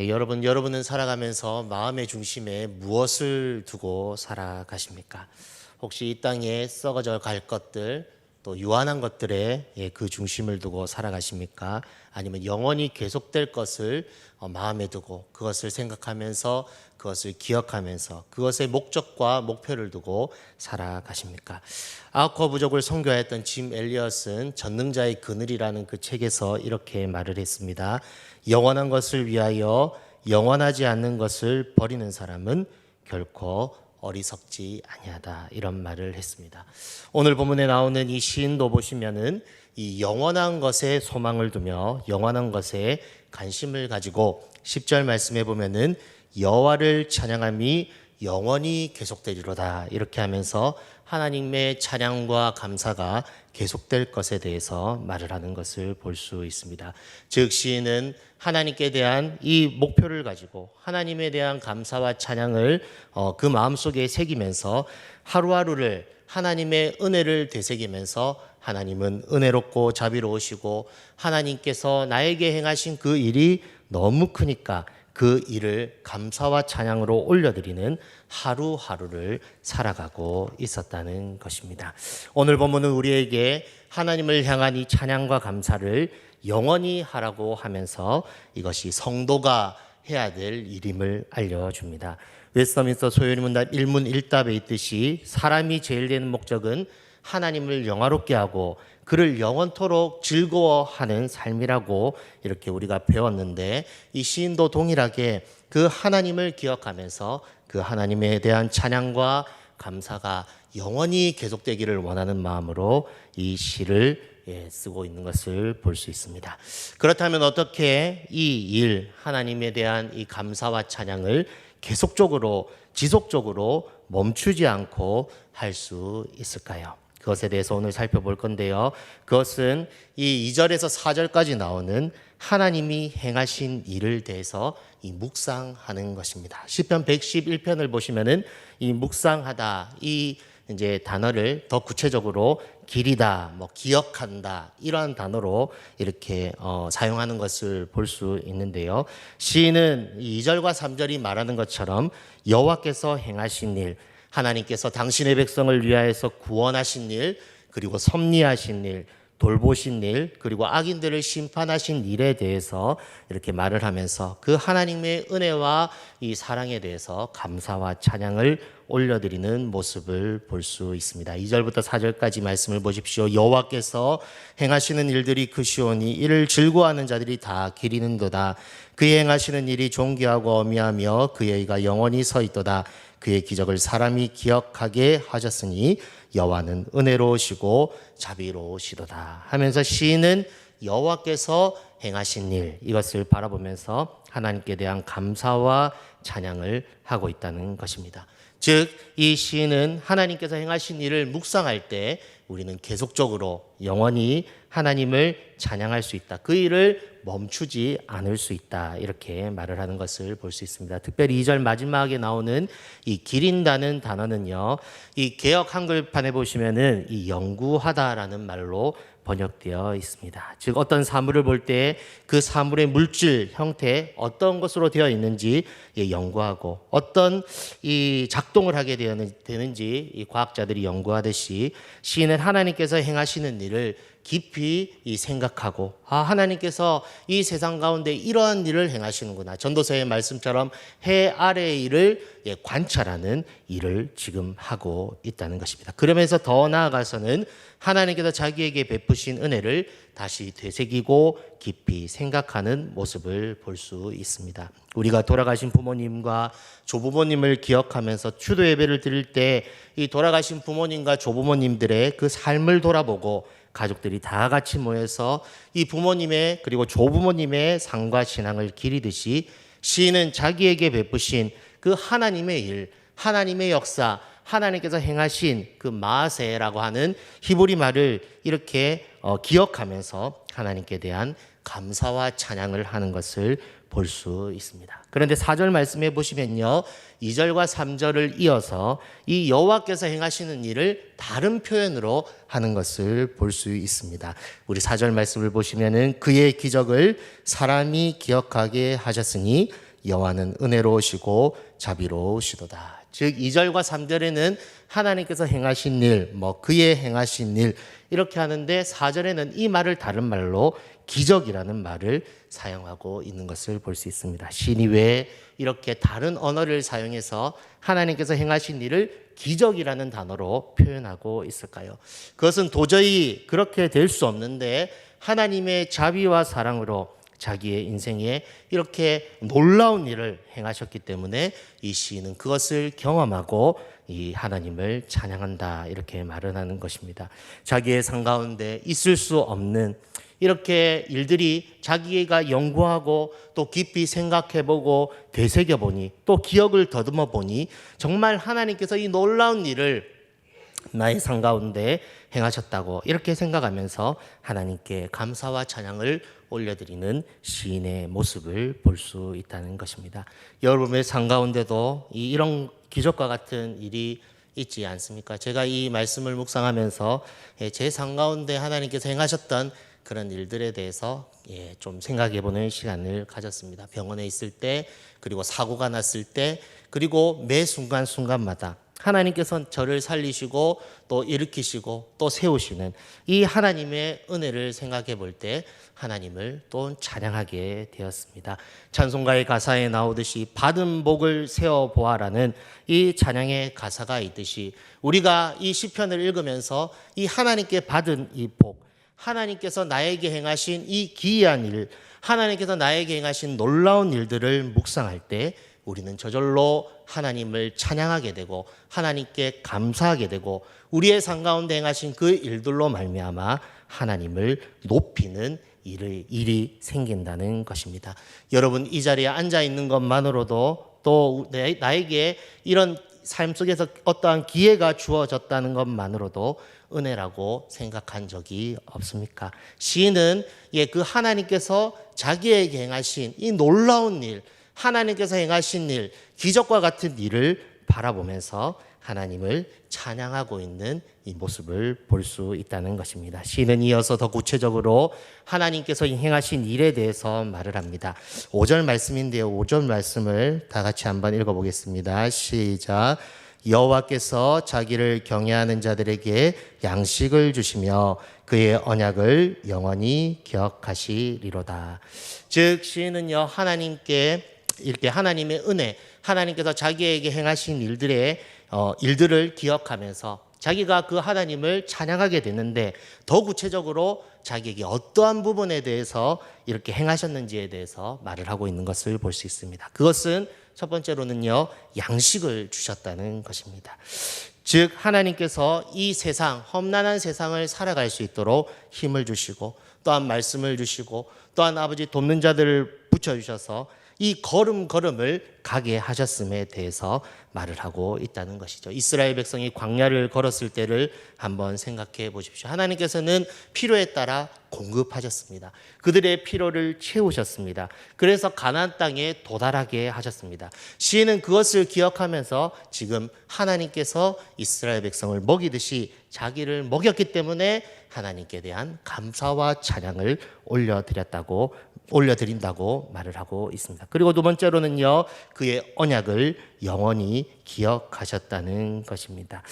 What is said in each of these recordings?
여러분은 살아가면서 마음의 중심에 무엇을 두고 살아가십니까? 혹시 이 땅에 썩어져 갈 것들, 또 유한한 것들에 그 중심을 두고 살아가십니까? 아니면 영원히 계속될 것을 마음에 두고 그것을 생각하면서 그것을 기억하면서 그것의 목적과 목표를 두고 살아가십니까? 아우커 부족을 선교했던 짐 엘리엇은 전능자의 그늘이라는 그 책에서 이렇게 말을 했습니다. 영원한 것을 위하여 영원하지 않는 것을 버리는 사람은 결코 어리석지 아니하다, 이런 말을 했습니다. 오늘 본문에 나오는 이 시인도 보시면은 이 영원한 것에 소망을 두며 영원한 것에 관심을 가지고 10절 말씀에 보면은 여호와를 찬양함이 영원히 계속되리로다, 이렇게 하면서 하나님의 찬양과 감사가 계속될 것에 대해서 말을 하는 것을 볼 수 있습니다. 즉 시인은 하나님께 대한 이 목표를 가지고 하나님에 대한 감사와 찬양을 그 마음속에 새기면서 하루하루를 하나님의 은혜를 되새기면서 하나님은 은혜롭고 자비로우시고 하나님께서 나에게 행하신 그 일이 너무 크니까 그 일을 감사와 찬양으로 올려드리는 하루하루를 살아가고 있었다는 것입니다. 오늘 본문은 우리에게 하나님을 향한 이 찬양과 감사를 영원히 하라고 하면서 이것이 성도가 해야 될 일임을 알려줍니다. 웨스터민스터 소요리문답 1문 1답에 있듯이 사람이 제일 되는 목적은 하나님을 영화롭게 하고 그를 영원토록 즐거워하는 삶이라고 이렇게 우리가 배웠는데, 이 시인도 동일하게 그 하나님을 기억하면서 그 하나님에 대한 찬양과 감사가 영원히 계속되기를 원하는 마음으로 이 시를 쓰고 있는 것을 볼 수 있습니다. 그렇다면 어떻게 이 일, 하나님에 대한 이 감사와 찬양을 계속적으로 지속적으로 멈추지 않고 할 수 있을까요? 그것에 대해서 오늘 살펴볼 건데요. 그것은 이 2절에서 4절까지 나오는 하나님이 행하신 일을 대해서 이 묵상하는 것입니다. 시편 111편을 보시면은 이 묵상하다, 이 이제 단어를 더 구체적으로 기리다, 기억한다, 이러한 단어로 이렇게 사용하는 것을 볼 수 있는데요. 시인은 2절과 3절이 말하는 것처럼 여호와께서 행하신 일, 하나님께서 당신의 백성을 위하여서 구원하신 일, 그리고 섭리하신 일, 돌보신 일, 그리고 악인들을 심판하신 일에 대해서 이렇게 말을 하면서 그 하나님의 은혜와 이 사랑에 대해서 감사와 찬양을 올려드리는 모습을 볼 수 있습니다. 2절부터 4절까지 말씀을 보십시오. 여호와께서 행하시는 일들이 크시오니 이를 즐거워하는 자들이 다 기리는도다. 그의 행하시는 일이 존귀하고 어미하며 그의 의가 영원히 서 있도다. 그의 기적을 사람이 기억하게 하셨으니 여호와는 은혜로우시고 자비로우시도다 하면서 시인은 여호와께서 행하신 일, 이것을 바라보면서 하나님께 대한 감사와 찬양을 하고 있다는 것입니다. 즉, 이 시인은 하나님께서 행하신 일을 묵상할 때 우리는 계속적으로 영원히 하나님을 찬양할 수 있다. 그 일을 멈추지 않을 수 있다. 이렇게 말을 하는 것을 볼 수 있습니다. 특별히 2절 마지막에 나오는 이 기린다는 단어는요, 이 개역 한글판에 보시면은 이 연구하다라는 말로 번역되어 있습니다. 즉 어떤 사물을 볼 때 그 사물의 물질, 형태, 어떤 것으로 되어 있는지 연구하고 어떤 이 작동을 하게 되는지 이 과학자들이 연구하듯이 시인은 하나님께서 행하시는 일을 깊이 생각하고 하나님께서 이 세상 가운데 이러한 일을 행하시는구나. 전도서의 말씀처럼 해 아래의 일을 관찰하는 일을 지금 하고 있다는 것입니다. 그러면서 더 나아가서는 하나님께서 자기에게 베푸신 은혜를 다시 되새기고 깊이 생각하는 모습을 볼 수 있습니다. 우리가 돌아가신 부모님과 조부모님을 기억하면서 추도 예배를 드릴 때 이 돌아가신 부모님과 조부모님들의 그 삶을 돌아보고 가족들이 다 같이 모여서 이 부모님의 그리고 조부모님의 상과 신앙을 기리듯이 시인은 자기에게 베푸신 그 하나님의 일, 하나님의 역사, 하나님께서 행하신 그 마세라고 하는 히브리 말을 이렇게 기억하면서 하나님께 대한 감사와 찬양을 하는 것을 볼 수 있습니다. 그런데 4절 말씀해 보시면요, 2절과 3절을 이어서 이 여호와께서 행하시는 일을 다른 표현으로 하는 것을 볼 수 있습니다. 우리 4절 말씀을 보시면은 그의 기적을 사람이 기억하게 하셨으니 여호와는 은혜로우시고 자비로우시도다. 즉 2절과 3절에는 하나님께서 행하신 일, 그의 행하신 일 이렇게 하는데 4절에는 이 말을 다른 말로 기적이라는 말을 사용하고 있는 것을 볼 수 있습니다. 시인이 왜 이렇게 다른 언어를 사용해서 하나님께서 행하신 일을 기적이라는 단어로 표현하고 있을까요? 그것은 도저히 그렇게 될 수 없는데 하나님의 자비와 사랑으로 자기의 인생에 이렇게 놀라운 일을 행하셨기 때문에 이 시인은 그것을 경험하고 이 하나님을 찬양한다 이렇게 말을 하는 것입니다. 자기의 삶 가운데 있을 수 없는 이렇게 일들이 자기가 연구하고 또 깊이 생각해보고 되새겨보니 또 기억을 더듬어 보니 정말 하나님께서 이 놀라운 일을 나의 삶 가운데 행하셨다고 이렇게 생각하면서 하나님께 감사와 찬양을 올려드리는 시인의 모습을 볼 수 있다는 것입니다. 여러분의 삶 가운데도 이런 기적과 같은 일이 있지 않습니까? 제가 이 말씀을 묵상하면서 제 삶 가운데 하나님께서 행하셨던 그런 일들에 대해서 좀 생각해보는 시간을 가졌습니다. 병원에 있을 때, 그리고 사고가 났을 때, 그리고 매 순간순간마다 하나님께서 저를 살리시고 또 일으키시고 또 세우시는 이 하나님의 은혜를 생각해 볼 때 하나님을 또 찬양하게 되었습니다. 찬송가의 가사에 나오듯이 받은 복을 세어보아라는 이 찬양의 가사가 있듯이 우리가 이 시편을 읽으면서 이 하나님께 받은 이 복, 하나님께서 나에게 행하신 이 기이한 일, 하나님께서 나에게 행하신 놀라운 일들을 묵상할 때 우리는 저절로 하나님을 찬양하게 되고 하나님께 감사하게 되고 우리의 삶 가운데 행하신 그 일들로 말미암아 하나님을 높이는 일이 생긴다는 것입니다. 여러분 이 자리에 앉아 있는 것만으로도 또 나에게 이런 삶 속에서 어떠한 기회가 주어졌다는 것만으로도 은혜라고 생각한 적이 없습니까? 시인은 그 하나님께서 자기에게 행하신 이 놀라운 일, 하나님께서 행하신 일, 기적과 같은 일을 바라보면서 하나님을 찬양하고 있는 이 모습을 볼 수 있다는 것입니다. 시인은 이어서 더 구체적으로 하나님께서 행하신 일에 대해서 말을 합니다. 5절 말씀인데요. 5절 말씀을 다 같이 한번 읽어보겠습니다. 시작. 여호와께서 자기를 경외하는 자들에게 양식을 주시며 그의 언약을 영원히 기억하시리로다. 즉 시인은요 하나님께 이렇게 하나님의 은혜, 하나님께서 자기에게 행하신 일들을 기억하면서 자기가 그 하나님을 찬양하게 되는데 더 구체적으로 자기에게 어떠한 부분에 대해서 이렇게 행하셨는지에 대해서 말을 하고 있는 것을 볼 수 있습니다. 그것은 첫 번째로는요 양식을 주셨다는 것입니다. 즉 하나님께서 이 세상, 험난한 세상을 살아갈 수 있도록 힘을 주시고 또한 말씀을 주시고 또한 아버지 돕는 자들을 붙여주셔서 이 걸음걸음을 가게 하셨음에 대해서 말을 하고 있다는 것이죠. 이스라엘 백성이 광야를 걸었을 때를 한번 생각해 보십시오. 하나님께서는 필요에 따라 공급하셨습니다. 그들의 필요를 채우셨습니다. 그래서 가나안 땅에 도달하게 하셨습니다. 시인은 그것을 기억하면서 지금 하나님께서 이스라엘 백성을 먹이듯이 자기를 먹였기 때문에 하나님께 대한 감사와 찬양을 올려드린다고 말을 하고 있습니다. 그리고 두 번째로는요, 그의 언약을 영원히 기억하셨다는 것입니다.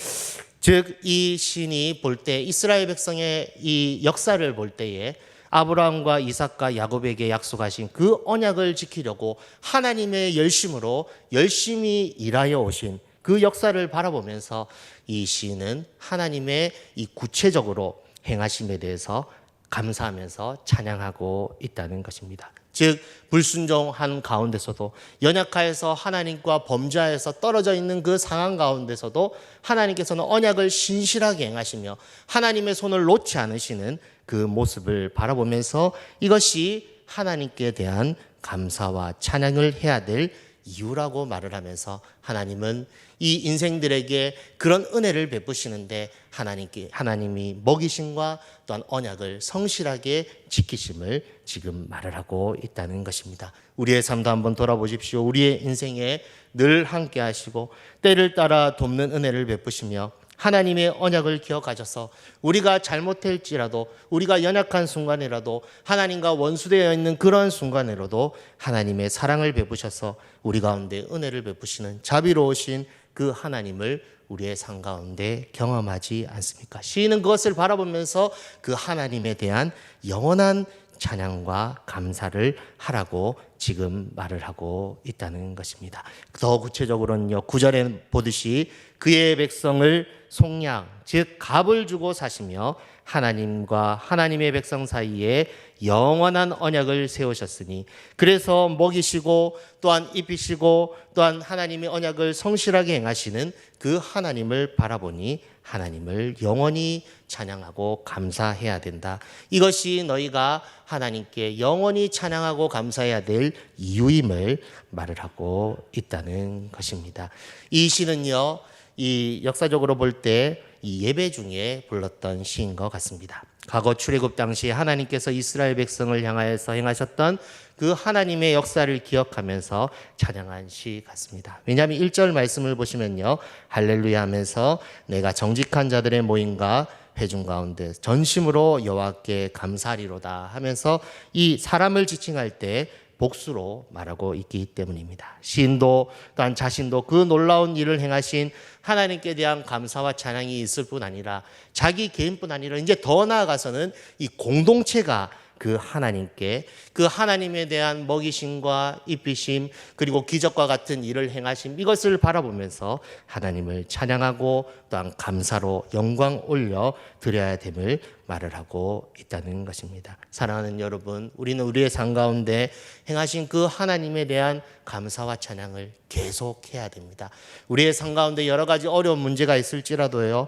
즉, 이 시인이 볼 때 이스라엘 백성의 이 역사를 볼 때에 아브라함과 이삭과 야곱에게 약속하신 그 언약을 지키려고 하나님의 열심으로 열심히 일하여 오신 그 역사를 바라보면서 이 시인은 하나님의 이 구체적으로 행하심에 대해서 감사하면서 찬양하고 있다는 것입니다. 즉 불순종한 가운데서도 연약하여서 하나님과 범죄하여서 떨어져 있는 그 상황 가운데서도 하나님께서는 언약을 신실하게 행하시며 하나님의 손을 놓지 않으시는 그 모습을 바라보면서 이것이 하나님께 대한 감사와 찬양을 해야 될 이유라고 말을 하면서 하나님은 이 인생들에게 그런 은혜를 베푸시는데 하나님이 먹이심과 또한 언약을 성실하게 지키심을 지금 말을 하고 있다는 것입니다. 우리의 삶도 한번 돌아보십시오. 우리의 인생에 늘 함께 하시고 때를 따라 돕는 은혜를 베푸시며 하나님의 언약을 기억하셔서 우리가 잘못할지라도, 우리가 연약한 순간이라도, 하나님과 원수되어 있는 그런 순간에라도 하나님의 사랑을 베푸셔서 우리 가운데 은혜를 베푸시는 자비로우신 그 하나님을 우리의 삶 가운데 경험하지 않습니까? 시인은 그것을 바라보면서 그 하나님에 대한 영원한 찬양과 감사를 하라고 지금 말을 하고 있다는 것입니다. 더 구체적으로는요, 9절에 보듯이 그의 백성을 속량, 즉 값을 주고 사시며 하나님과 하나님의 백성 사이에 영원한 언약을 세우셨으니, 그래서 먹이시고 또한 입히시고 또한 하나님의 언약을 성실하게 행하시는 그 하나님을 바라보니 하나님을 영원히 찬양하고 감사해야 된다. 이것이 너희가 하나님께 영원히 찬양하고 감사해야 될 이유임을 말을 하고 있다는 것입니다. 이 시는요, 이 역사적으로 볼 때 이 예배 중에 불렀던 시인 것 같습니다. 과거 출애굽 당시 하나님께서 이스라엘 백성을 향하여서 행하셨던 그 하나님의 역사를 기억하면서 찬양한 시 같습니다. 왜냐하면 1절 말씀을 보시면요, 할렐루야 하면서 내가 정직한 자들의 모임과 회중 가운데 전심으로 여호와께 감사하리로다 하면서 이 사람을 지칭할 때 복수로 말하고 있기 때문입니다. 시인도 또한 자신도 그 놀라운 일을 행하신 하나님께 대한 감사와 찬양이 있을 뿐 아니라 자기 개인뿐 아니라 이제 더 나아가서는 이 공동체가 그 하나님께, 그 하나님에 대한 먹이심과 입히심 그리고 기적과 같은 일을 행하심, 이것을 바라보면서 하나님을 찬양하고 또한 감사로 영광 올려 드려야 됨을 말을 하고 있다는 것입니다. 사랑하는 여러분, 우리는 우리의 삶 가운데 행하신 그 하나님에 대한 감사와 찬양을 계속해야 됩니다. 우리의 삶 가운데 여러 가지 어려운 문제가 있을지라도요,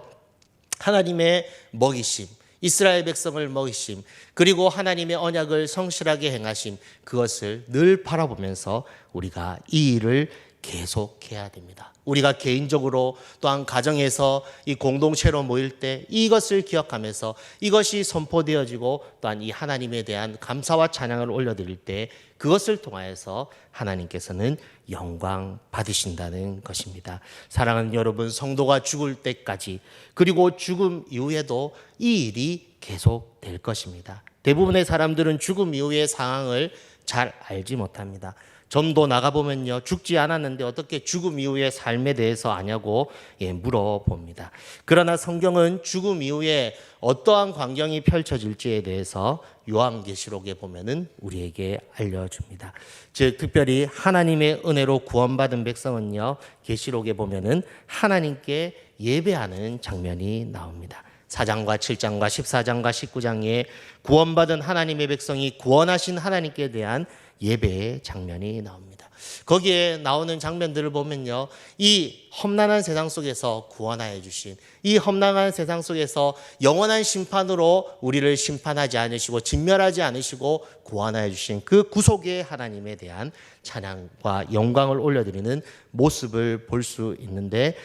하나님의 먹이심, 이스라엘 백성을 먹이심, 그리고 하나님의 언약을 성실하게 행하심, 그것을 늘 바라보면서 우리가 이 일을 계속해야 됩니다. 우리가 개인적으로 또한 가정에서 이 공동체로 모일 때 이것을 기억하면서 이것이 선포되어지고 또한 이 하나님에 대한 감사와 찬양을 올려드릴 때 그것을 통하여서 하나님께서는 영광 받으신다는 것입니다. 사랑하는 여러분, 성도가 죽을 때까지 그리고 죽음 이후에도 이 일이 계속될 것입니다. 대부분의 사람들은 죽음 이후의 상황을 잘 알지 못합니다. 점도 나가보면요, 죽지 않았는데 어떻게 죽음 이후의 삶에 대해서 아냐고 물어봅니다. 그러나 성경은 죽음 이후에 어떠한 광경이 펼쳐질지에 대해서 요한계시록에 보면은 우리에게 알려줍니다. 즉 특별히 하나님의 은혜로 구원받은 백성은요, 계시록에 보면은 하나님께 예배하는 장면이 나옵니다. 4장과 7장과 14장과 19장에 구원받은 하나님의 백성이 구원하신 하나님께 대한 예배의 장면이 나옵니다. 거기에 나오는 장면들을 보면요, 이 험난한 세상 속에서 구원하여 주신, 이 험난한 세상 속에서 영원한 심판으로 우리를 심판하지 않으시고 진멸하지 않으시고 구원하여 주신 그 구속의 하나님에 대한 찬양과 영광을 올려드리는 모습을 볼 수 있는데,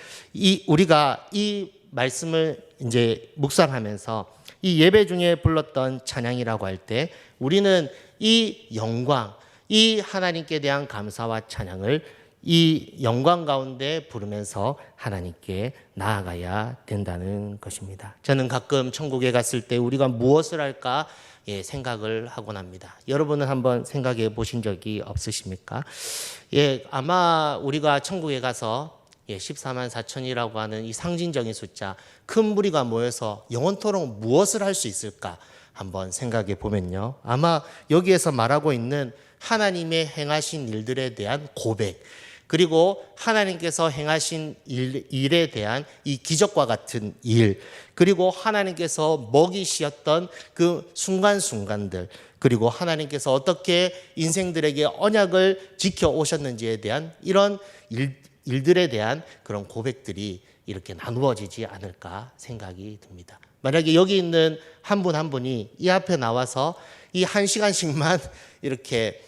우리가 이 말씀을 이제 묵상하면서 이 예배 중에 불렀던 찬양이라고 할 때 우리는 이 영광, 이 하나님께 대한 감사와 찬양을 이 영광 가운데 부르면서 하나님께 나아가야 된다는 것입니다. 저는 가끔 천국에 갔을 때 우리가 무엇을 할까 생각을 하곤 합니다. 여러분은 한번 생각해 보신 적이 없으십니까? 아마 우리가 천국에 가서 14만 4천이라고 하는 이 상징적인 숫자, 큰 무리가 모여서 영원토록 무엇을 할 수 있을까 한번 생각해 보면요, 아마 여기에서 말하고 있는 하나님의 행하신 일들에 대한 고백, 그리고 하나님께서 행하신 일에 대한 이 기적과 같은 일, 그리고 하나님께서 먹이시었던 그 순간순간들, 그리고 하나님께서 어떻게 인생들에게 언약을 지켜오셨는지에 대한 이런 일들에 대한 그런 고백들이 이렇게 나누어지지 않을까 생각이 듭니다. 만약에 여기 있는 한 분 한 분이 이 앞에 나와서 이 1시간씩만 이렇게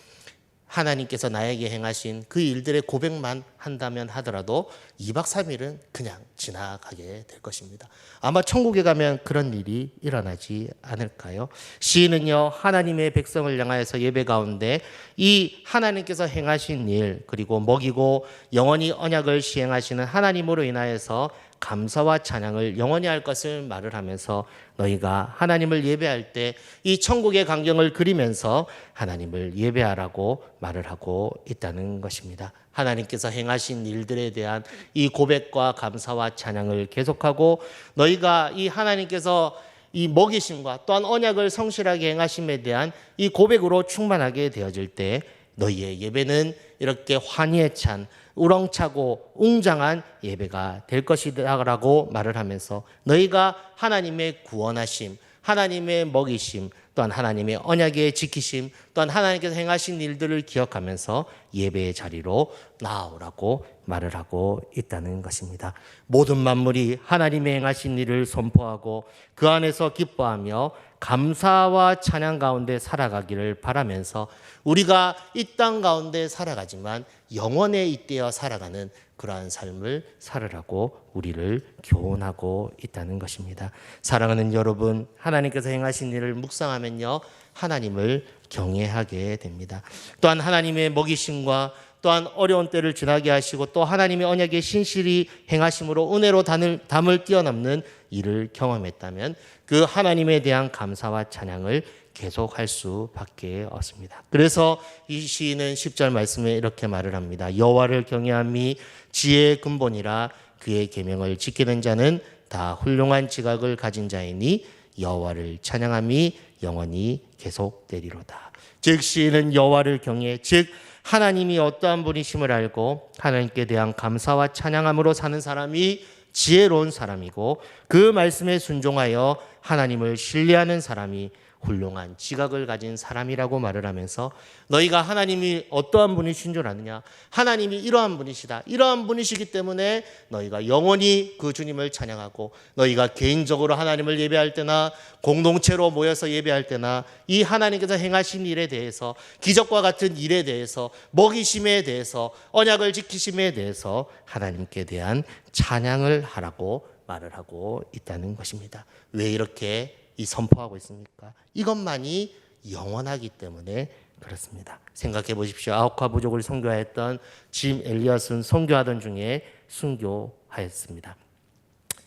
하나님께서 나에게 행하신 그 일들의 고백만 한다면 하더라도 2박 3일은 그냥 지나가게 될 것입니다. 아마 천국에 가면 그런 일이 일어나지 않을까요? 시인은요, 하나님의 백성을 향하여서 예배 가운데 이 하나님께서 행하신 일, 그리고 먹이고 영원히 언약을 시행하시는 하나님으로 인하여서 감사와 찬양을 영원히 할 것을 말을 하면서 너희가 하나님을 예배할 때 이 천국의 광경을 그리면서 하나님을 예배하라고 말을 하고 있다는 것입니다. 하나님께서 행하신 일들에 대한 이 고백과 감사와 찬양을 계속하고 너희가 이 하나님께서 이 먹이심과 또한 언약을 성실하게 행하심에 대한 이 고백으로 충만하게 되어질 때 너희의 예배는 이렇게 환희에 찬 우렁차고 웅장한 예배가 될 것이라고 말을 하면서 너희가 하나님의 구원하심, 하나님의 먹이심, 또한 하나님의 언약의 지키심, 또한 하나님께서 행하신 일들을 기억하면서 예배의 자리로 나아오라고 말을 하고 있다는 것입니다. 모든 만물이 하나님의 행하신 일을 선포하고 그 안에서 기뻐하며 감사와 찬양 가운데 살아가기를 바라면서 우리가 이 땅 가운데 살아가지만 영원에 잇대어 살아가는 그러한 삶을 살으라고 우리를 교훈하고 있다는 것입니다. 사랑하는 여러분, 하나님께서 행하신 일을 묵상하면요 하나님을 경외하게 됩니다. 또한 하나님의 먹이심과 또한 어려운 때를 지나게 하시고 또 하나님의 언약에 신실히 행하심으로 은혜로 담을 뛰어넘는 일을 경험했다면 그 하나님에 대한 감사와 찬양을 계속할 수밖에 없습니다. 그래서 이 시인은 10절 말씀에 이렇게 말을 합니다. 여호와를 경외함이 지혜의 근본이라 그의 계명을 지키는 자는 다 훌륭한 지각을 가진 자이니 여호와를 찬양함이 영원히 계속되리로다. 즉 시인은 여호와를 경외, 즉 하나님이 어떠한 분이심을 알고 하나님께 대한 감사와 찬양함으로 사는 사람이 지혜로운 사람이고 그 말씀에 순종하여 하나님을 신뢰하는 사람이 훌륭한 지각을 가진 사람이라고 말을 하면서 너희가 하나님이 어떠한 분이신 줄 아느냐? 하나님이 이러한 분이시다. 이러한 분이시기 때문에 너희가 영원히 그 주님을 찬양하고 너희가 개인적으로 하나님을 예배할 때나 공동체로 모여서 예배할 때나 이 하나님께서 행하신 일에 대해서 기적과 같은 일에 대해서 먹이심에 대해서 언약을 지키심에 대해서 하나님께 대한 찬양을 하라고 말을 하고 있다는 것입니다. 왜 이렇게 선포하고 있습니까? 이것만이 영원하기 때문에 그렇습니다. 생각해 보십시오. 아홉카 부족을 선교하였던 짐 엘리엇은 선교하던 중에 순교하였습니다.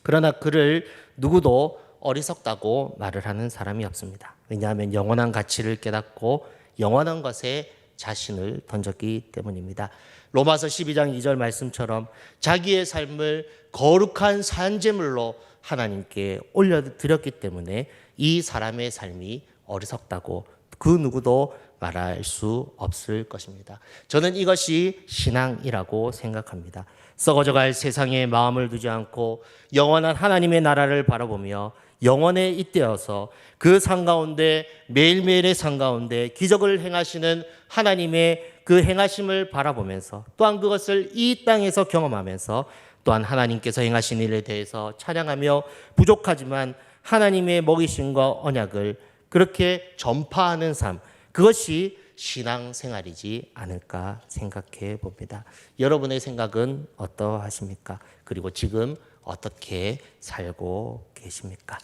그러나 그를 누구도 어리석다고 말을 하는 사람이 없습니다. 왜냐하면 영원한 가치를 깨닫고 영원한 것에 자신을 던졌기 때문입니다. 로마서 12장 2절 말씀처럼 자기의 삶을 거룩한 산제물로 하나님께 올려드렸기 때문에 이 사람의 삶이 어리석다고 그 누구도 말할 수 없을 것입니다. 저는 이것이 신앙이라고 생각합니다. 썩어져갈 세상에 마음을 두지 않고 영원한 하나님의 나라를 바라보며 영원에 잇대어서 그 산 가운데 매일매일의 산 가운데 기적을 행하시는 하나님의 그 행하심을 바라보면서 또한 그것을 이 땅에서 경험하면서 또한 하나님께서 행하신 일에 대해서 찬양하며 부족하지만 하나님의 먹이심과 언약을 그렇게 전파하는 삶, 그것이 신앙생활이지 않을까 생각해 봅니다. 여러분의 생각은 어떠하십니까? 그리고 지금 어떻게 살고 계십니까?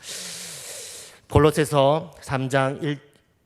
골로새서 3장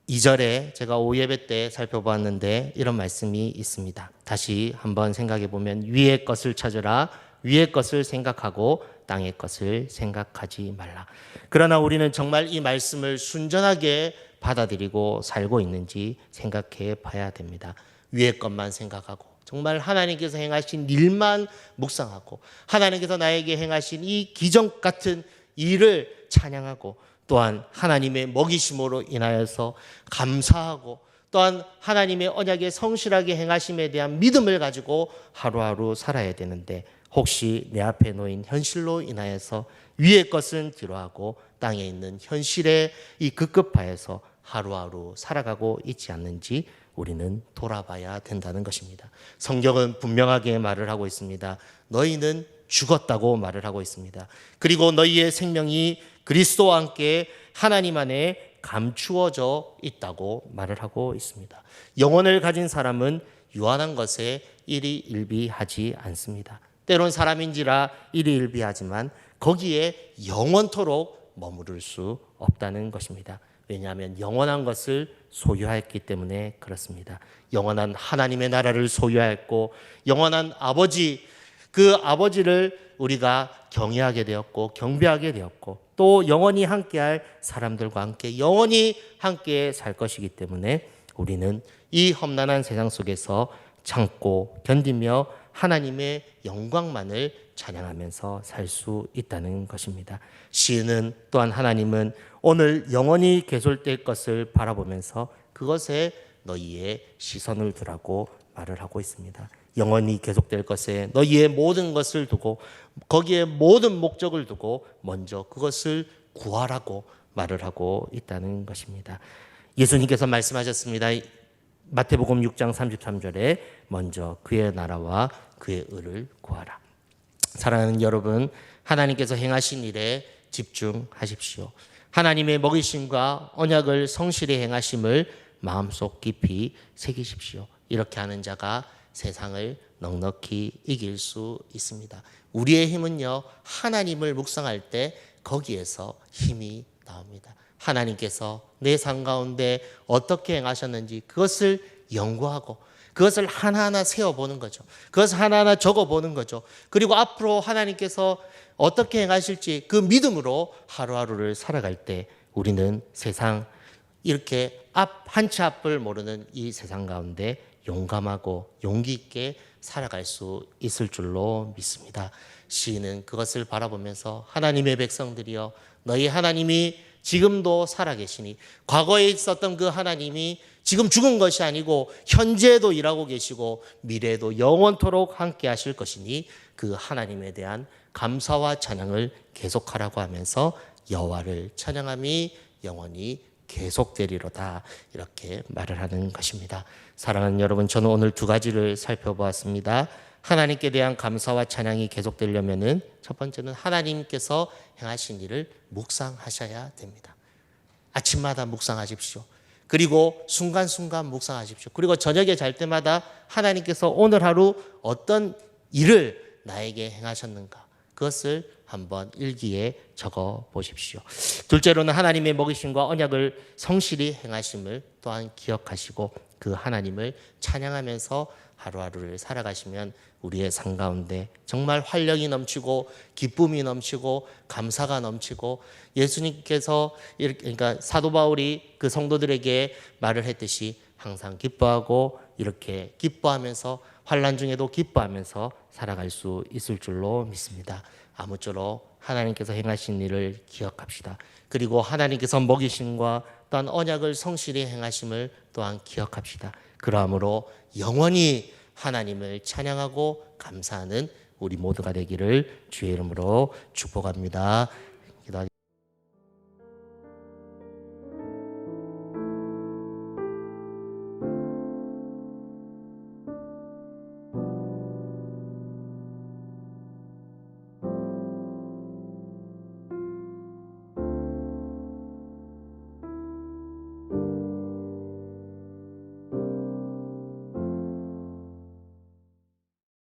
2절에 제가 오예배 때 살펴보았는데 이런 말씀이 있습니다. 다시 한번 생각해 보면 위의 것을 찾으라, 위의 것을 생각하고 땅의 것을 생각하지 말라. 그러나 우리는 정말 이 말씀을 순전하게 받아들이고 살고 있는지 생각해 봐야 됩니다. 위의 것만 생각하고 정말 하나님께서 행하신 일만 묵상하고 하나님께서 나에게 행하신 이 기적 같은 일을 찬양하고 또한 하나님의 먹이심으로 인하여서 감사하고 또한 하나님의 언약에 성실하게 행하심에 대한 믿음을 가지고 하루하루 살아야 되는데 혹시 내 앞에 놓인 현실로 인하여서 위의 것은 뒤로하고 땅에 있는 현실에 이 급급하여서 하루하루 살아가고 있지 않는지 우리는 돌아봐야 된다는 것입니다. 성경은 분명하게 말을 하고 있습니다. 너희는 죽었다고 말을 하고 있습니다. 그리고 너희의 생명이 그리스도와 함께 하나님 안에 감추어져 있다고 말을 하고 있습니다. 영혼을 가진 사람은 유한한 것에 일희일비하지 않습니다. 때론 사람인지라 일희일비하지만 거기에 영원토록 머무를 수 없다는 것입니다. 왜냐하면 영원한 것을 소유하였기 때문에 그렇습니다. 영원한 하나님의 나라를 소유하였고 영원한 아버지 그 아버지를 우리가 경외하게 되었고 경배하게 되었고 또 영원히 함께할 사람들과 함께 영원히 함께 살 것이기 때문에 우리는 이 험난한 세상 속에서 참고 견디며 하나님의 영광만을 찬양하면서 살 수 있다는 것입니다. 시인은 또한 하나님은 오늘 영원히 계속될 것을 바라보면서 그것에 너희의 시선을 두라고 말을 하고 있습니다. 영원히 계속될 것에 너희의 모든 것을 두고 거기에 모든 목적을 두고 먼저 그것을 구하라고 말을 하고 있다는 것입니다. 예수님께서 말씀하셨습니다. 마태복음 6장 33절에 먼저 그의 나라와 그의 의를 구하라. 사랑하는 여러분, 하나님께서 행하신 일에 집중하십시오. 하나님의 먹이심과 언약을 성실히 행하심을 마음속 깊이 새기십시오. 이렇게 하는 자가 세상을 넉넉히 이길 수 있습니다. 우리의 힘은요, 하나님을 묵상할 때 거기에서 힘이 나옵니다. 하나님께서 내 삶 가운데 어떻게 행하셨는지 그것을 연구하고 그것을 하나하나 세워보는 거죠. 그것을 하나하나 적어보는 거죠. 그리고 앞으로 하나님께서 어떻게 행하실지 그 믿음으로 하루하루를 살아갈 때 우리는 세상 이렇게 한 치 앞을 모르는 이 세상 가운데 용감하고 용기 있게 살아갈 수 있을 줄로 믿습니다. 시인은 그것을 바라보면서 하나님의 백성들이여 너희 하나님이 지금도 살아계시니 과거에 있었던 그 하나님이 지금 죽은 것이 아니고 현재에도 일하고 계시고 미래에도 영원토록 함께 하실 것이니 그 하나님에 대한 감사와 찬양을 계속하라고 하면서 여호와를 찬양함이 영원히 계속되리로다 이렇게 말을 하는 것입니다. 사랑하는 여러분, 저는 오늘 두 가지를 살펴보았습니다. 하나님께 대한 감사와 찬양이 계속되려면은 첫 번째는 하나님께서 행하신 일을 묵상하셔야 됩니다. 아침마다 묵상하십시오. 그리고 순간순간 묵상하십시오. 그리고 저녁에 잘 때마다 하나님께서 오늘 하루 어떤 일을 나에게 행하셨는가 그것을 한번 일기에 적어 보십시오. 둘째로는 하나님의 먹이심과 언약을 성실히 행하심을 또한 기억하시고 그 하나님을 찬양하면서 하루하루를 살아가시면 우리의 삶 가운데 정말 활력이 넘치고 기쁨이 넘치고 감사가 넘치고 예수님께서 그러니까 사도 바울이 그 성도들에게 말을 했듯이 항상 기뻐하고 이렇게 기뻐하면서 환난 중에도 기뻐하면서 살아갈 수 있을 줄로 믿습니다. 아무쪼록 하나님께서 행하신 일을 기억합시다. 그리고 하나님께서 먹이심과 또한 언약을 성실히 행하심을 또한 기억합시다. 그러므로 영원히 하나님을 찬양하고 감사하는 우리 모두가 되기를 주의 이름으로 축복합니다.